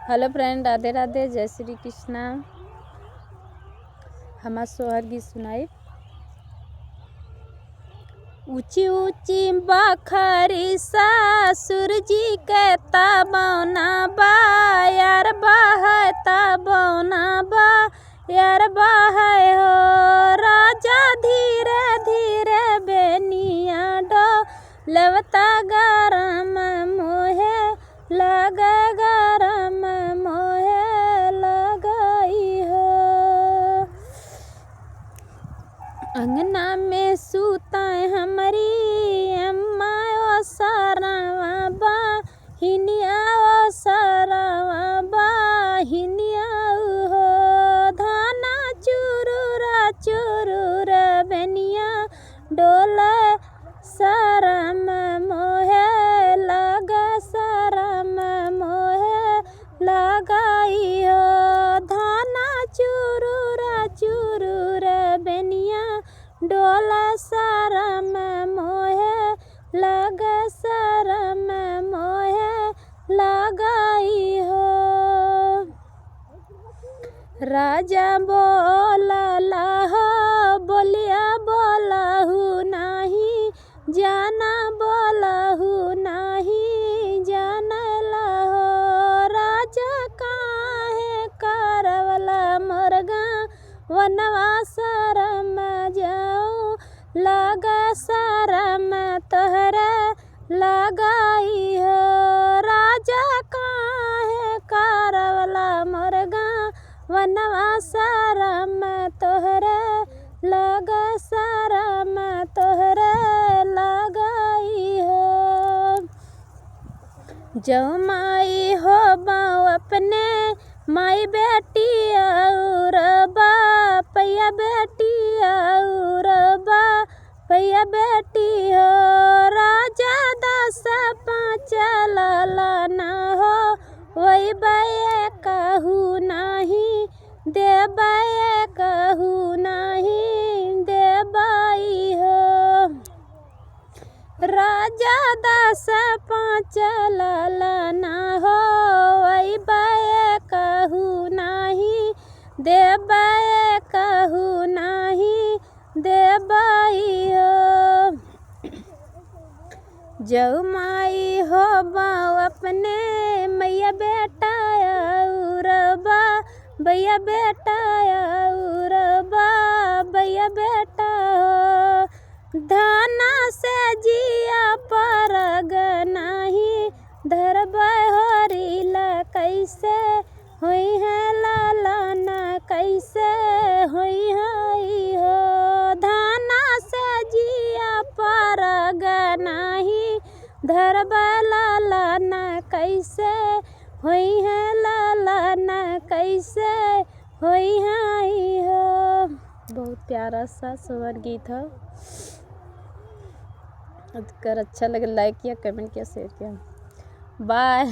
Hello friend, Radhe Radhe, जय श्री कृष्णा। हमार सोहर गीत सुनाई। ऊंची ऊंची बखरी सासुर जी के तबौना बा, यार बहै तबौना बा, यार बहै हो। राजा धीरे धीरे बेनिया डोलवता, गरम मोहे लग, गरम मोहे लगई हो। अंगना में सुताए हमारी अम्मा ओ सरवा बा, हिनिया ओ सरवा बा, हिनिया हो। धाना चुरुरा चुरुर बेनिया डोल, शरम मोहे लग, शरम मोहे लगाई हो। धाना चुरुरा चुरुर बेनिया डोल, शरम मोहे लग, शरम मोहे लगाई हो। राजा बोलला हो बोलिया बोलहु नाही, जाना बोलहु नाही जानला हो। राजा काहे करवला मोरगा वनवा, शरम जाओ लग, शरम तोहरे लगाई हो। राजा काहे करवला मोरगा वनवा, शरम तोहरे लग, शरम तोहरे लगाई हो। जो माई हो बाऊ अपने माई बेटी और बापया बेटी और बापया बेटी हो। राजा 10 5 लाना हो, वही बे कहू नहीं देबे, कहू नहीं देबई हो। राजा 10 5 लाना हो, वही बे कहू नहीं देबे, कहू नहीं देबई हो। जो माई हो बाऊ अपने मैया बेटा और भैया बेटा और भैया बेटा हो। धाना से जिया परग नहीं धरब होरिला, कैसे होई है लालाना, कैसे होई है हो। धाना से जिया परग नहीं धरब लालाना, कैसे होई है लालाना, कैसे होई है हो। बहुत प्यारा सा सोहर गीत है। अगर अच्छा लगे लाइक किया, कमेंट किया, शेयर किया। बाय।